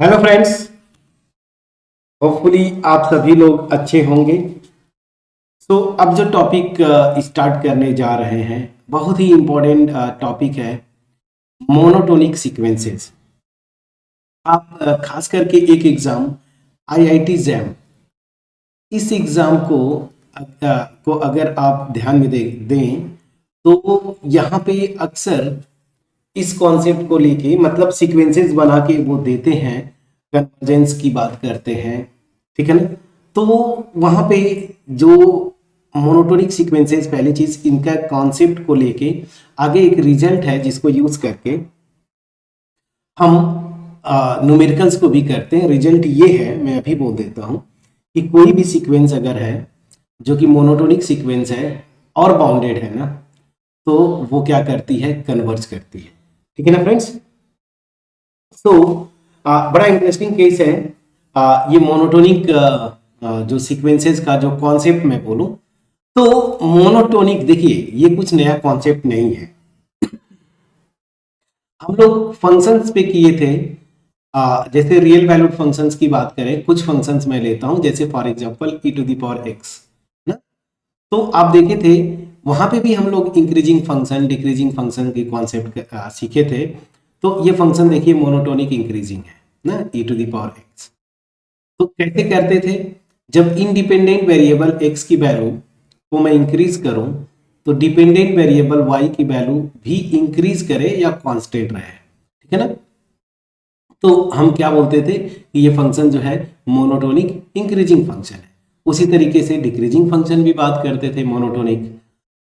Hello friends. Hopefully आप सभी लोग अच्छे होंगे। अब जो टॉपिक स्टार्ट करने जा रहे हैं, बहुत ही इम्पोर्टेंट टॉपिक है, मोनोटोनिक सीक्वेंसेस। आप खास करके एक एग्जाम आईआईटी जैम, इस एग्जाम को अगर आप ध्यान में दें तो यहाँ पे अक्सर इस कॉन्सेप्ट को लेके मतलब सीक्वेंसेस बना के वो देते हैं, कन्वर्जेंस की बात करते हैं, ठीक है ना। तो वहाँ पे जो मोनोटोनिक सीक्वेंसेस, पहली चीज इनका कॉन्सेप्ट को लेके आगे एक रिजल्ट है जिसको यूज करके हम न्यूमेरिकल्स को भी करते हैं। रिजल्ट ये है, मैं अभी बोल देता हूँ कि कोई भी सीक्वेंस अगर है जो कि मोनोटोनिक सीक्वेंस है और बाउंडेड है ना, तो वो क्या करती है, कन्वर्ज करती है, ठीक है ना फ्रेंड्स। तो बड़ा इंटरेस्टिंग केस है। ये मोनोटोनिक जो सीक्वेंसेस का जो कॉन्सेप्ट मैं बोलूं, तो मोनोटोनिक देखिए ये कुछ नया कॉन्सेप्ट नहीं है। हम लोग फंक्शंस पे किए थे। जैसे रियल वैल्यूड फंक्शंस की बात करें, कुछ फंक्शंस मैं लेता हूं, जैसे for example e to the power x ना। तो आप देखे थे वहां पे भी हम लोग इंक्रीजिंग फंक्शन डिक्रीजिंग फंक्शन के कॉन्सेप्ट सीखे थे। तो ये फंक्शन देखिए मोनोटोनिक इंक्रीजिंग है ना, ई टू द पावर एक्स। तो कैसे करते थे, जब इंडिपेंडेंट वेरिएबल एक्स की वैल्यू को मैं इंक्रीज करूं तो डिपेंडेंट वेरिएबल वाई की वैल्यू भी इंक्रीज करे या कांस्टेंट रहे, ठीक है ना। तो हम क्या बोलते थे कि ये फंक्शन जो है मोनोटोनिक इंक्रीजिंग फंक्शन है। उसी तरीके से डिक्रीजिंग फंक्शन भी बात करते थे मोनोटोनिक।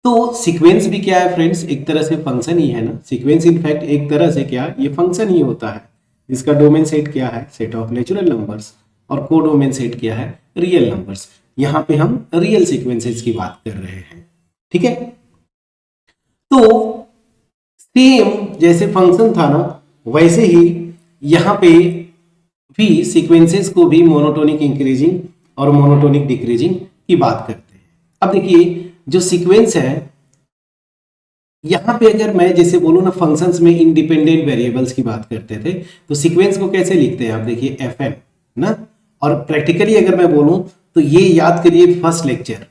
तो सीक्वेंस भी क्या है फ्रेंड्स, एक तरह से फंक्शन ही है ना। सीक्वेंस इनफैक्ट एक तरह से क्या, ये फंक्शन ही होता है जिसका डोमेन सेट क्या है, सेट ऑफ नेचुरल नंबर्स, और को डोमेन सेट क्या है, रियल नंबर्स। यहाँ पे हम रियल सीक्वेंसेस की बात कर रहे हैं, ठीक है। तो सेम जैसे फंक्शन था ना, वैसे ही यहाँ पे भी सीक्वेंसेस को भी मोनोटोनिक इंक्रीजिंग और मोनोटोनिक डिक्रीजिंग की बात करते हैं। अब देखिए जो सीक्वेंस है, यहाँ पे अगर मैं जैसे बोलूँ ना, फंक्शंस में इंडिपेंडेंट वेरिएबल्स की बात करते थे, तो सीक्वेंस को कैसे लिखते हैं आप देखिए, एफ एन ना। और प्रैक्टिकली अगर मैं बोलूँ तो ये याद करिए, फर्स्ट लेक्चर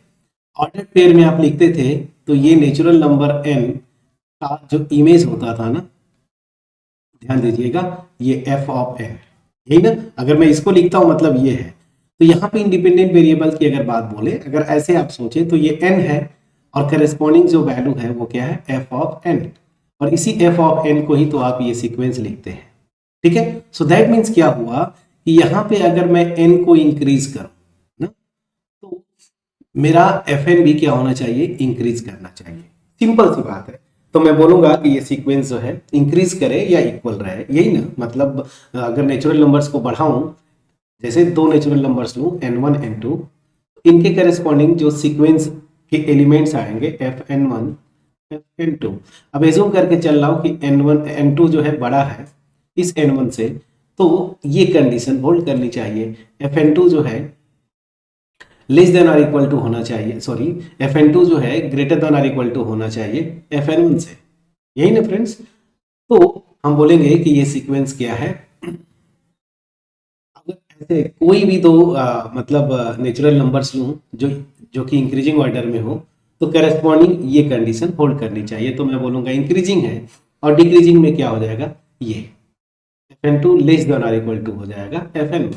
ऑर्डर पेयर में आप लिखते थे तो ये नेचुरल नंबर एन का जो इमेज होता था ना, ध्यान दीजिएगा, ये एफ ऑफ एन, यही ना। अगर मैं इसको लिखता हूं मतलब ये है। तो यहाँ पे इंडिपेंडेंट वेरिएबल की अगर बात बोले, अगर ऐसे आप सोचे तो ये एन है और करेस्पॉन्डिंग जो वैल्यू है वो क्या है, एफ ऑफ एन। और इसी एफ ऑफ एन को ही तो आप ये सीक्वेंस लिखते हैं, ठीक है। सो दैट मीन्स क्या हुआ कि यहाँ पे अगर मैं एन को इंक्रीज करूं ना, तो मेरा एफ एन भी क्या होना चाहिए, इंक्रीज करना चाहिए। सिंपल सी बात है। तो मैं बोलूंगा कि ये सीक्वेंस जो है इंक्रीज करे या इक्वल रहे, यही ना मतलब। अगर नेचुरल नंबर्स को बढ़ाऊं, जैसे दो नेचुरल नंबर्स लूं एन वन एन टू, इनके करेस्पॉन्डिंग जो सीक्वेंस के एलिमेंट्स आएंगे f n one f n two. अब एज्यूम करके चल रहा हूं कि एन वन एन टू जो है बड़ा है इस एन वन से, तो ये कंडीशन होल्ड करनी चाहिए, एफ एन टू जो है लेस देन और इक्वल टू होना चाहिए, सॉरी, एफ एन टू जो है ग्रेटर देन और इक्वल टू होना चाहिए एफ एन वन से, यही ना फ्रेंड्स। तो हम बोलेंगे कि ये सीक्वेंस क्या है। अगर ऐसे कोई भी दो मतलब नेचुरल नंबर्स लूं जो जो कि इंक्रीजिंग ऑर्डर में हो, तो करस्पॉन्डिंग ये कंडीशन होल्ड करनी चाहिए। तो मैं बोलूंगा इंक्रीजिंग है, और डिक्रीजिंग में क्या हो जाएगा, ये f n two less than और इक्वल टू हो जाएगा एफ एन,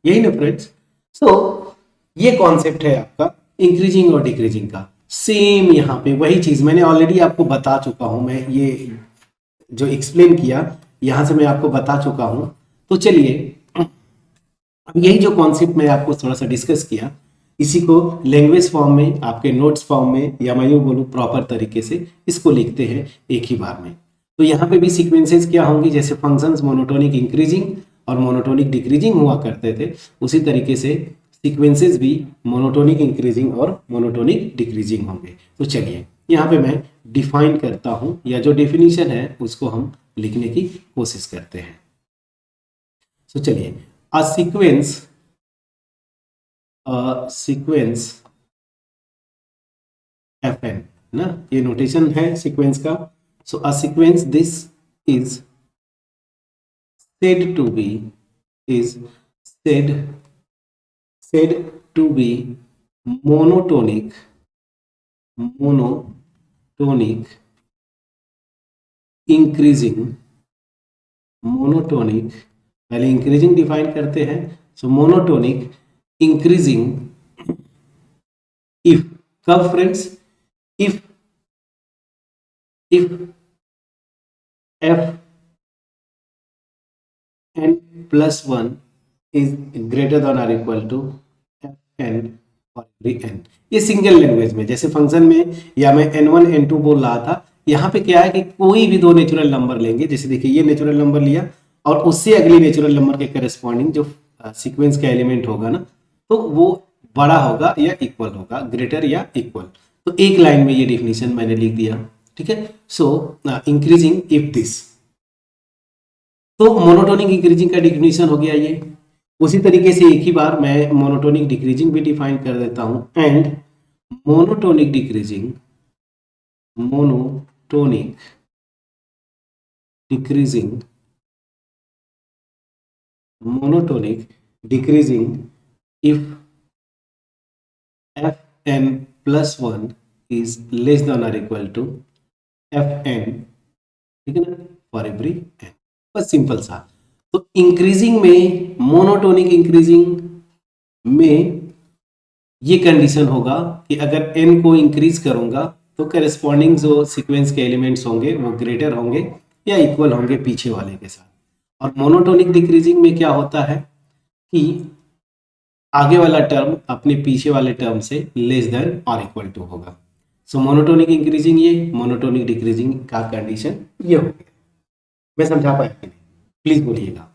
यही ना फ्रेंड्स। सो ये कॉन्सेप्ट है आपका इंक्रीजिंग और डिक्रीजिंग का। सेम यहाँ पे वही चीज मैंने ऑलरेडी आपको बता चुका हूं, मैं ये जो एक्सप्लेन किया यहां से मैं आपको बता चुका हूं। तो चलिए, अब यही जो कॉन्सेप्ट मैं आपको थोड़ा सा डिस्कस किया, इसी को लैंग्वेज फॉर्म में, आपके नोट्स फॉर्म में, या मैं यूं बोलूं प्रॉपर तरीके से इसको लिखते हैं एक ही बार में। तो यहाँ पे भी सीक्वेंसेस क्या होंगी, जैसे फंक्शंस मोनोटोनिक इंक्रीजिंग और मोनोटोनिक डिक्रीजिंग हुआ करते थे, उसी तरीके से सीक्वेंसेस भी मोनोटोनिक इंक्रीजिंग और मोनोटोनिक डिक्रीजिंग होंगे। तो चलिए यहाँ पे मैं डिफाइन करता हूँ, या जो डेफिनेशन है उसको हम लिखने की कोशिश करते हैं। तो चलिए, अ सीक्वेंस एफ एन ना, ये नोटेशन है सीक्वेंस का। So a sequence this is said to be is said to be monotonic increasing monotonic, पहले इंक्रीजिंग डिफाइन करते हैं, सो मोनोटोनिक इंक्रीजिंग इफ, कब friends, if f n plus 1 is greater than or equal to f n for every n। ये single language में, जैसे function में या मैं n1 n2 बोल रहा था, यहाँ पे क्या है कि कोई भी दो नेचुरल नंबर लेंगे, जैसे देखिए ये नेचुरल नंबर लिया और उससे अगली नेचुरल नंबर के करस्पॉन्डिंग जो सीक्वेंस का एलिमेंट होगा ना, तो वो बड़ा होगा या इक्वल होगा, ग्रेटर या इक्वल। तो एक लाइन में ये डिफिनीशन मैंने लिख दिया, ठीक है। सो इंक्रीजिंग इफ दिस, तो मोनोटोनिक इंक्रीजिंग का डिफिनीशन हो गया ये। उसी तरीके से एक ही बार मैं मोनोटोनिक डिक्रीजिंग भी डिफाइन कर देता हूं, and monotonic decreasing if fn plus 1 is less than or equal to fn, ठीक है ना, फॉर एवरी n। बस सिंपल सा। तो इंक्रीजिंग में, मोनोटोनिक इंक्रीजिंग में ये कंडीशन होगा कि अगर n को इंक्रीज करूंगा तो करस्पॉन्डिंग जो सीक्वेंस के एलिमेंट्स होंगे वो ग्रेटर होंगे या इक्वल होंगे पीछे वाले के साथ। और मोनोटोनिक डिक्रीजिंग में क्या होता है कि आगे वाला टर्म अपने पीछे वाले टर्म से लेस देन और इक्वल टू होगा। सो मोनोटोनिक इंक्रीजिंग ये, मोनोटोनिक डिक्रीजिंग का कंडीशन ये हो गया। मैं समझा पाया कि नहीं, प्लीज बोलिएगा।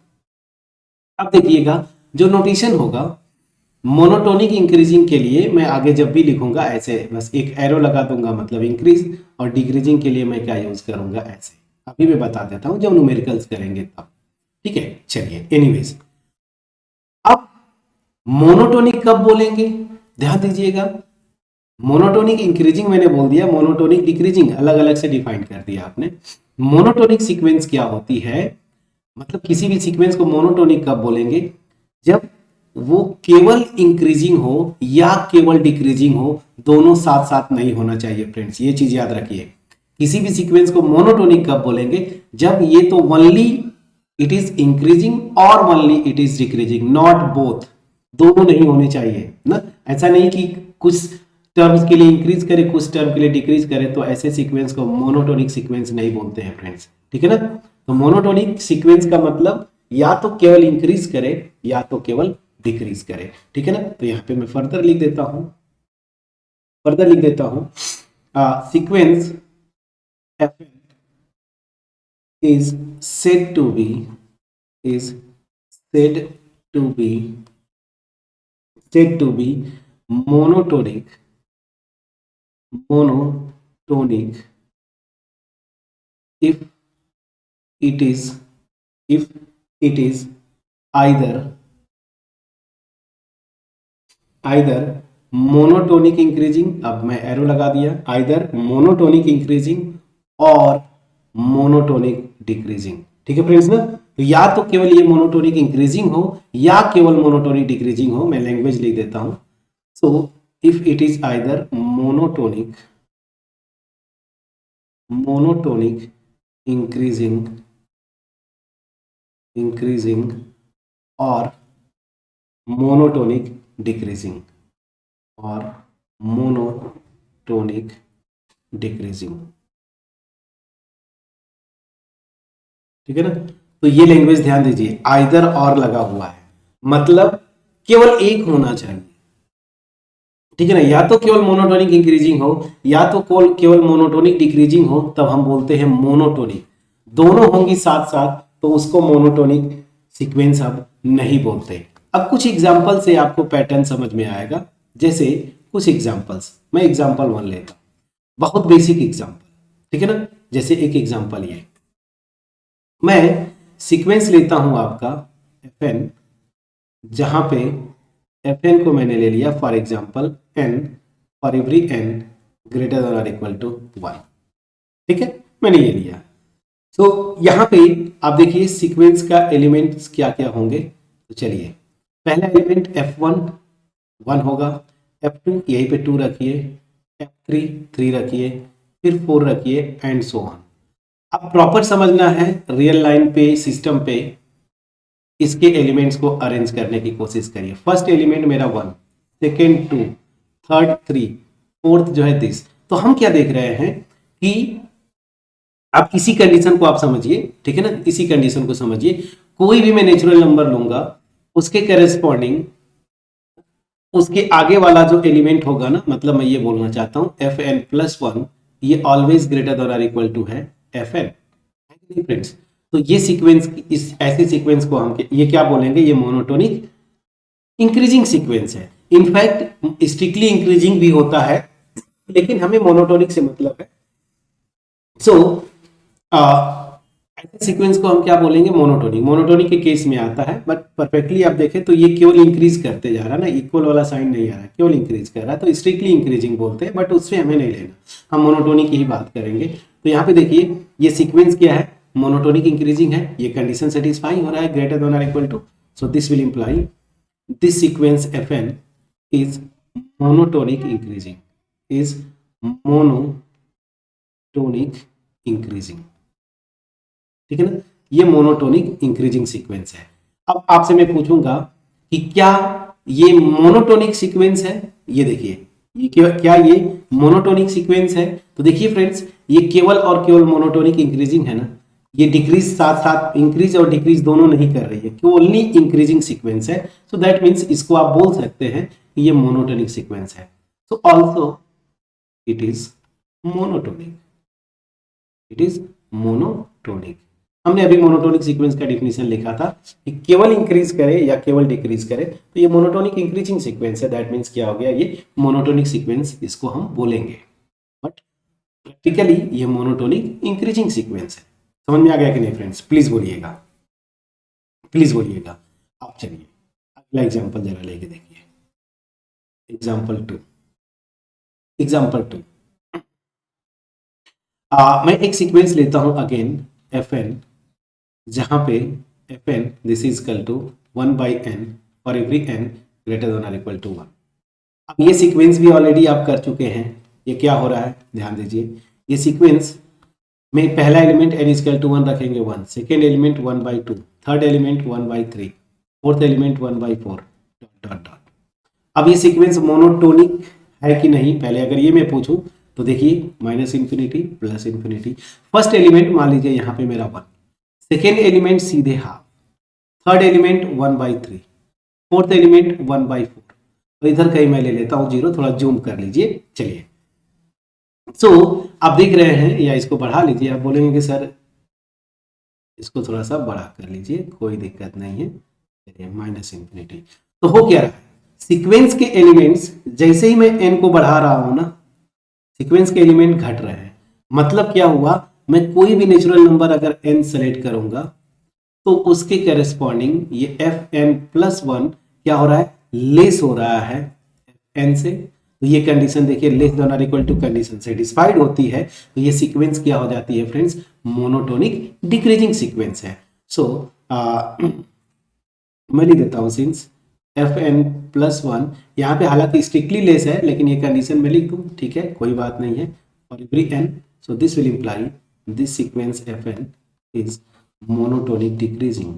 अब देखिएगा जो नोटेशन होगा मोनोटोनिक इंक्रीजिंग के लिए, मैं आगे जब भी लिखूंगा ऐसे बस एक एरो लगा दूंगा, मतलब इंक्रीज, और डिक्रीजिंग के लिए मैं क्या यूज करूंगा ऐसे। अभी मैं बता देता हूं जब न्यूमेरिकल्स करेंगे तब, ठीक है। चलिए एनीवेज, अब मोनोटोनिक कब बोलेंगे ध्यान दीजिएगा। मोनोटोनिक इंक्रीजिंग मैंने बोल दिया, मोनोटोनिक डिक्रीजिंग अलग अलग से डिफाइन कर दिया आपने। मोनोटोनिक सीक्वेंस क्या होती है, मतलब किसी भी सीक्वेंस को मोनोटोनिक कब बोलेंगे, जब वो केवल इंक्रीजिंग हो या केवल डिक्रीजिंग हो, दोनों साथ साथ नहीं होना चाहिए फ्रेंड्स, ये चीज याद रखिए। किसी भी सीक्वेंस को मोनोटोनिक कब बोलेंगे, जब ये तो ओनली इट इज इंक्रीजिंग और only it is decreasing, not both, दोनों नहीं होने चाहिए ना। ऐसा नहीं कि कुछ टर्म्स के लिए इंक्रीज करे कुछ टर्म के लिए डिक्रीज करे, तो ऐसे सीक्वेंस को मोनोटोनिक सीक्वेंस नहीं बोलते हैं फ्रेंड्स, ठीक है ना। तो मोनोटोनिक सीक्वेंस का मतलब या तो केवल इंक्रीज करे या तो केवल डिक्रीज करे, ठीक है ना। तो यहाँ पे मैं फर्दर लिख देता हूं, sequence fn is said to be monotonic if it is either monotonic increasing, अब मैं एरो लगा दिया, आइदर मोनोटोनिक इंक्रीजिंग और मोनोटोनिक डिक्रीजिंग, ठीक है फ्रेंड्स ना। तो या तो केवल ये मोनोटोनिक इंक्रीजिंग हो या केवल मोनोटोनिक डिक्रीजिंग हो। मैं लैंग्वेज लिख देता हूं, so if it is either monotonic increasing और मोनोटोनिक डिक्रीजिंग ठीक है ना। तो ये लैंग्वेज ध्यान दीजिए, आइदर और लगा हुआ है, मतलब केवल एक होना चाहिए, ठीक है ना। या तो केवल मोनोटोनिक इंक्रीजिंग हो या तो केवल मोनोटोनिक डिक्रीजिंग हो, तब हम बोलते हैं मोनोटोनिक। दोनों होंगी साथ साथ तो उसको मोनोटोनिक सीक्वेंस अब नहीं बोलते। अब कुछ एग्जांपल से आपको पैटर्न समझ में आएगा। जैसे कुछ एग्जांपल्स, मैं एग्जांपल 1 लेता हूं, बहुत बेसिक एग्जांपल, ठीक है ना। जैसे एक एग्जांपल ये, मैं सीक्वेंस लेता हूं आपका fn, जहां पे fn को मैंने ले लिया for example n for every n greater than और इक्वल टू 1, ठीक है, मैंने ये लिया। तो यहां पे आप देखिए सीक्वेंस का एलिमेंट्स क्या क्या होंगे। तो चलिए, पहला एलिमेंट F1 1 होगा, F2 यहीं पे 2 रखिए, F3 3 रखिए, फिर 4 रखिए एंड सो ऑन। अब प्रॉपर समझना है रियल लाइन पे, सिस्टम पे इसके एलिमेंट्स को अरेंज करने की कोशिश करिए। फर्स्ट एलिमेंट मेरा 1, सेकेंड 2, थर्ड 3, फोर्थ जो है दिस। तो हम क्या देख रहे हैं कि आप इसी कंडीशन को आप समझिए, ठीक है ना, इसी कंडीशन को समझिए। कोई भी मैं नेचुरल नंबर लूंगा, उसके करेस्पॉन्डिंग उसके आगे वाला जो एलिमेंट होगा ना, मतलब मैं ये बोलना चाहता हूं Fn+1 ये ऑलवेज ग्रेटर देन और इक्वल टू है Fn, फ्रेंड्स। तो ये सीक्वेंस, इस ऐसे सीक्वेंस को हम ये क्या बोलेंगे, ये मोनोटोनिक इंक्रीजिंग सीक्वेंस है। इनफैक्ट स्ट्रिक्टली इंक्रीजिंग भी होता है, लेकिन हमें मोनोटोनिक से मतलब है। सो ऐसे सीक्वेंस को हम क्या बोलेंगे, मोनोटोनिक। मोनोटोनिक के केस में आता है, बट परफेक्टली आप देखें तो ये केवल इंक्रीज करते जा रहा है ना, इक्वल वाला साइन नहीं आ रहा है, केवल इंक्रीज कर रहा है, तो स्ट्रिक्टली इंक्रीजिंग बोलते हैं, बट उससे हमें नहीं लेना, हम मोनोटोनिक की ही बात करेंगे। तो यहाँ पे देखिए ये सीक्वेंस क्या है, मोनोटोनिक इंक्रीजिंग है, ये कंडीशन सेटिस्फाई हो रहा है ग्रेटर देन और equal to, so this will imply this sequence Fn is monotonic increasing, is monotonic increasing, ठीक है ना, ये मोनोटोनिक इंक्रीजिंग सीक्वेंस है। अब आपसे मैं पूछूंगा कि क्या ये मोनोटोनिक सीक्वेंस है, ये देखिए ये क्या ये मोनोटोनिक सीक्वेंस है। तो देखिए फ्रेंड्स, ये केवल और केवल मोनोटोनिक इंक्रीजिंग है ना, ये डिक्रीज साथ साथ इंक्रीज और डिक्रीज दोनों नहीं कर रही है, ओनली इंक्रीजिंग सीक्वेंस है। सो दैट मीन्स इसको आप बोल सकते हैं कि ये मोनोटोनिक सीक्वेंस है। So also it is monotonic, it is monotonic. हमने अभी मोनोटोनिक सीक्वेंस का डेफिनेशन लिखा था कि केवल इंक्रीज करे या केवल डिक्रीज करे, तो ये मोनोटोनिक इंक्रीजिंग सीक्वेंस है। दैट मीन्स क्या हो गया, ये मोनोटोनिक सीक्वेंस इसको हम बोलेंगे, बट प्रैक्टिकली ये मोनोटोनिक इंक्रीजिंग सीक्वेंस है। समझ में आ गया कि नहीं फ्रेंड्स, प्लीज बोलिएगा, प्लीज बोलिएगा आप। चलिए अगला एग्जांपल जरा लेके देखिए, एग्जांपल 2, एग्जांपल 2। मैं एक सीक्वेंस लेता हूं अगेन Fn, जहां पे Fn this is equal to 1/n for every n greater than और इक्वल टू 1। अब ये सीक्वेंस भी ऑलरेडी आप कर चुके हैं। ये क्या हो रहा है, ध्यान दीजिए, ये सीक्वेंस में पहला एलिमेंट n इक्वल टू 1 रखेंगे 1, second element 1/2, third element 1/3, fourth element 1/4 dot dot dot. अब ये सीक्वेंस मोनोटोनिक है कि नहीं, पहले अगर ये मैं पूछूं तो देखिए minus infinity plus infinity. First element मान लीजिए यहाँ पे मेरा 1, सेकेंड एलिमेंट सीधे half, third element 1/3, fourth element 1/4, तो इधर कहीं मैं ले लेता हूँ 0, थोड़ा जूम कर लीजिए। चलिए सो आप देख रहे हैं, या इसको बढ़ा लीजिए, आप बोलेंगे कि सर इसको थोड़ा सा बड़ा कर लीजिए, कोई दिक्कत नहीं है। चलिए माइनस इन्फिनिटी। तो हो क्या रहा है, सीक्वेंस के एलिमेंट्स जैसे ही मैं n को बढ़ा रहा हूं ना, सीक्वेंस के एलिमेंट घट रहे हैं। मतलब क्या हुआ, मैं कोई भी नेचुरल नंबर अगर n सेलेक्ट करूंगा तो उसके करेस्पॉन्डिंग ये Fn+1 क्या हो रहा है, लेस हो रहा है n से। तो ये कंडीशन देखिए लेस देन और इक्वल टू कंडीशन सेटिस्फाइड होती है, तो ये सीक्वेंस क्या हो जाती है फ्रेंड्स, मोनोटोनिक डिक्रीजिंग सीक्वेंस है। सो मैं लिख देता हूं सिंस Fn+1, यहाँ पे हालांकि स्ट्रिक्टली लेस है, लेकिन ये कंडीशन में लिख दूं, ठीक है, कोई बात नहीं है, for every n, so this will imply this sequence Fn is monotonic decreasing,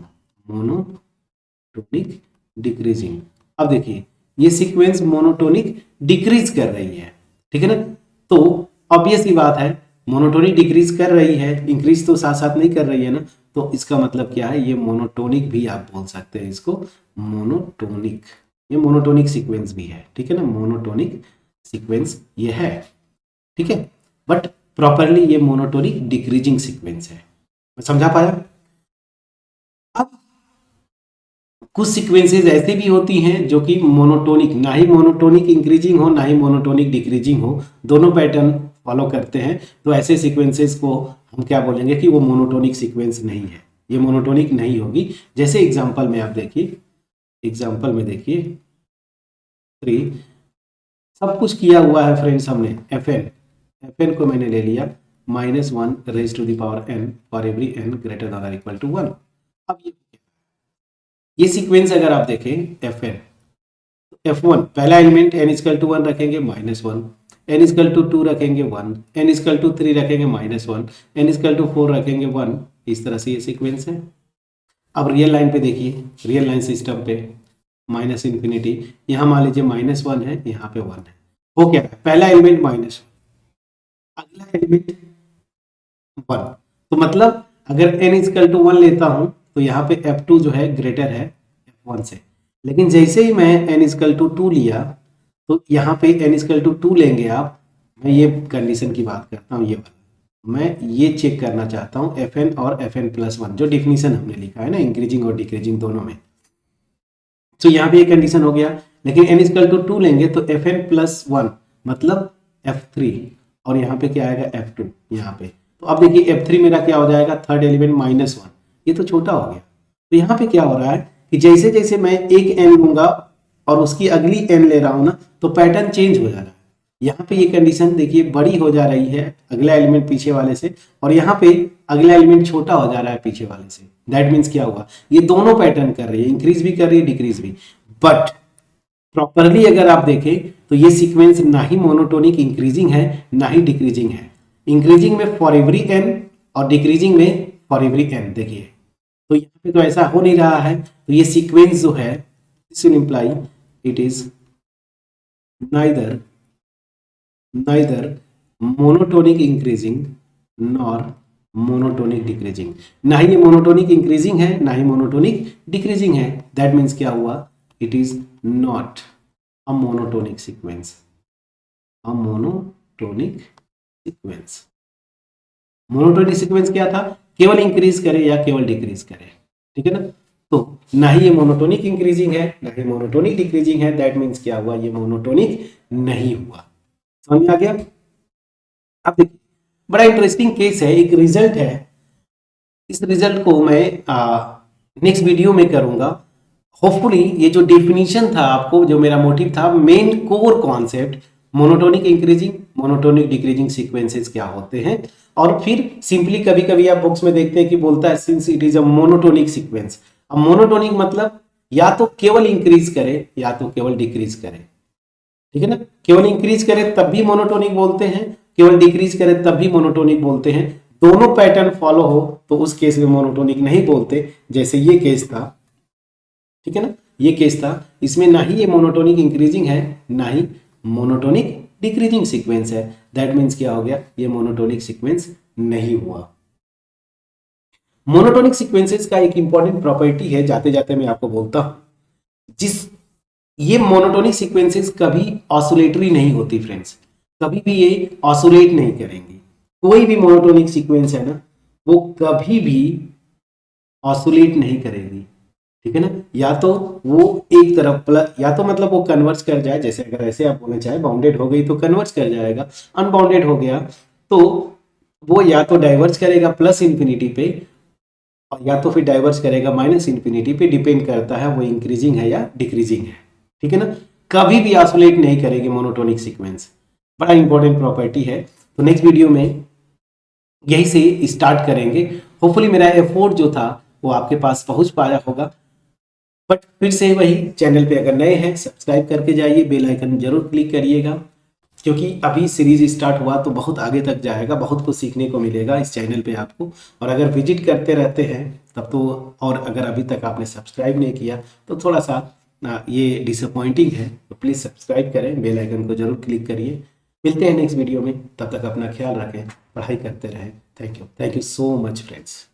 monotonic decreasing. अब देखिए ये सीक्वेंस मोनोटोनिक डिक्रीज कर रही है, ठीक है ना, तो ऑब्वियस ही बात है मोनोटोनिक डिक्रीज कर रही है, इंक्रीज तो साथ साथ नहीं कर रही है ना, तो इसका मतलब क्या है, ये मोनोटोनिक भी आप बोल सकते हैं इसको, मोनोटोनिक, ये मोनोटोनिक सीक्वेंस भी है, ठीक है ना, मोनोटोनिक सीक्वेंस ये है, ठीक है, बट प्रॉपरली ये मोनोटोनिक डिक्रीजिंग सीक्वेंस है। समझा पाया। अब कुछ सीक्वेंसेस ऐसे भी होती हैं जो कि मोनोटोनिक, ना ही मोनोटोनिक इंक्रीजिंग हो ना ही मोनोटोनिक डिक्रीजिंग हो, दोनों पैटर्न फॉलो करते हैं, तो ऐसे सीक्वेंसेस को हम क्या बोलेंगे कि वो मोनोटोनिक सीक्वेंस नहीं है, ये मोनोटोनिक नहीं होगी। जैसे एग्जांपल में आप देखिए, एग्जांपल में देखिए 3, सब कुछ किया हुआ है फ्रेंड्स हमने, Fn को मैंने ले लिया -1 raise to the power n for every n greater than और इक्वल टू 1। अब ये सीक्वेंस अगर आप देखें Fn, F1 पहला एलिमेंट n इक्वल टू 1 रखेंगे -1, n इक्वल टू 2 रखेंगे 1, n इक्वल टू 3 रखेंगे -1, n इक्वल टू 4 रखेंगे 1। इस तरह से ये सीक्वेंस है। अब रियल लाइन पे देखिए, रियल लाइन सिस्टम पे माइनस इन्फिनिटी, यहाँ मान लीजिए -1 है, यहाँ पे 1 है। वो क्या है, पहला एलिमेंट -1, अगला एलिमेंट 1। तो मतलब अगर n इक्वल टू 1 लेता हूं तो यहाँ पे F2 जो है ग्रेटर है F1 से। लेकिन जैसे ही मैं n इक्वल टू 2 लिया तो यहाँ पे n इक्वल टू 2 लेंगे आप, मैं ये कंडीशन की बात करता हूँ, ये वाला मैं ये चेक करना चाहता हूँ Fn और Fn+1 जो डिफिनीशन हमने लिखा है ना, इंक्रीजिंग और डिक्रीजिंग दोनों में। तो यहाँ पे ये कंडीशन हो गया। लेकिन n इक्वल टू 2 लेंगे तो Fn+1 मतलब F3 और यहाँ पे क्या आएगा F2 यहाँ पे। तो अब देखिए F3 मेरा क्या हो जाएगा, थर्ड एलिमेंट -1, ये तो छोटा हो गया। तो यहाँ पे क्या हो रहा है कि जैसे जैसे मैं एक n लूंगा और उसकी अगली n ले रहा हूं ना, तो पैटर्न चेंज हो जा रहा है। यहाँ पे ये कंडीशन देखिए बड़ी हो जा रही है अगला एलिमेंट पीछे वाले से, और यहाँ पे अगला एलिमेंट छोटा हो जा रहा है पीछे वाले से। दैट मीन्स क्या हुआ, ये दोनों पैटर्न कर रही है, इंक्रीज भी कर रही है डिक्रीज भी। बट प्रॉपरली अगर आप देखें तो ये सीक्वेंस ना ही मोनोटोनिक इंक्रीजिंग है ना ही डिक्रीजिंग है। इंक्रीजिंग में फॉर एवरी n और डिक्रीजिंग में फॉर एवरी n। देखिए तो यहाँ पे तो ऐसा हो नहीं रहा है। तो ये सीक्वेंस जो है this will imply it is neither monotonic increasing nor monotonic decreasing. ना ही ये मोनोटोनिक इंक्रीजिंग है ना ही मोनोटोनिक डिक्रीजिंग है। दैट मीन्स क्या हुआ, it is not a monotonic sequence. A monotonic sequence, monotonic sequence क्या था, केवल इंक्रीज करे या केवल डिक्रीज करे, ठीक है ना। तो ना ही ये मोनोटोनिक इंक्रीजिंग है ना ही मोनोटोनिक डिक्रीजिंग है। दैट मीन्स क्या हुआ, ये मोनोटोनिक नहीं हुआ। समझ में आ गया। अब देखिए बड़ा इंटरेस्टिंग केस है, एक रिजल्ट है। इस रिजल्ट को मैं नेक्स्ट वीडियो में करूंगा। होपफुली ये जो डेफिनेशन था आपको, जो मेरा मोटिव था, main core concept monotonic increasing monotonic decreasing sequences क्या होते हैं, और फिर सिंपली कभी कभी आप बुक्स में देखते हैं कि बोलता है since it is a monotonic sequence. अब मोनोटोनिक मतलब या तो केवल इंक्रीज करे या तो केवल डिक्रीज करे, ठीक है ना। केवल इंक्रीज करे तब भी मोनोटोनिक बोलते हैं, केवल डिक्रीज करे तब भी मोनोटोनिक बोलते हैं। दोनों पैटर्न फॉलो हो तो उस केस में मोनोटोनिक नहीं बोलते, जैसे ये केस था, ठीक है ना। ये केस था, इसमें ना ही ये मोनोटोनिक इंक्रीजिंग है ना ही मोनोटोनिक डिक्रीजिंग सीक्वेंस है। दैट मीन्स क्या हो गया, ये मोनोटोनिक सीक्वेंस नहीं हुआ। मोनोटोनिक सीक्वेंसेस का एक इंपॉर्टेंट प्रॉपर्टी है, जाते जाते मैं आपको बोलता हूं, ये मोनोटोनिक सीक्वेंसेस कभी ऑसिलेटरी नहीं होती फ्रेंड्स, कभी भी ये ऑसिलेट नहीं करेंगी। कोई भी मोनोटोनिक सीक्वेंस है ना, वो कभी भी ऑसिलेट नहीं करेगी, ठीक है ना। या तो वो एक तरफ प्लस, या तो मतलब वो कन्वर्ज कर जाए, जैसे अगर ऐसे आप बोलना चाहे बाउंडेड हो गई तो कन्वर्ज कर जाएगा, अनबाउंडेड हो गया तो वो या तो डाइवर्ज करेगा प्लस इंफिनिटी पे, और या तो फिर डाइवर्ज करेगा माइनस इंफिनिटी पे। डिपेंड करता है वो इंक्रीजिंग है या डिक्रीजिंग है, ठीक है ना। कभी भी ऑसिलेट नहीं करेगी मोनोटोनिक सीक्वेंस, बड़ा इंपॉर्टेंट प्रॉपर्टी है। तो नेक्स्ट वीडियो में यही से स्टार्ट करेंगे। होपफुली मेरा एफर्ट जो था वो आपके पास पहुंच पाया होगा। बट फिर से वही, चैनल पे अगर नए हैं सब्सक्राइब करके जाइए, बेल आइकन जरूर क्लिक करिएगा, क्योंकि अभी सीरीज स्टार्ट हुआ तो बहुत आगे तक जाएगा, बहुत कुछ सीखने को मिलेगा इस चैनल पे आपको। और अगर विजिट करते रहते हैं तब तो, और अगर अभी तक आपने सब्सक्राइब नहीं किया तो थोड़ा सा ये डिसअपॉइंटिंग है। तो प्लीज़ सब्सक्राइब करें, बेल आइकन को जरूर क्लिक करिए। मिलते हैं नेक्स्ट वीडियो में, तब तक अपना ख्याल रखें, पढ़ाई करते रहें। Thank you so much friends.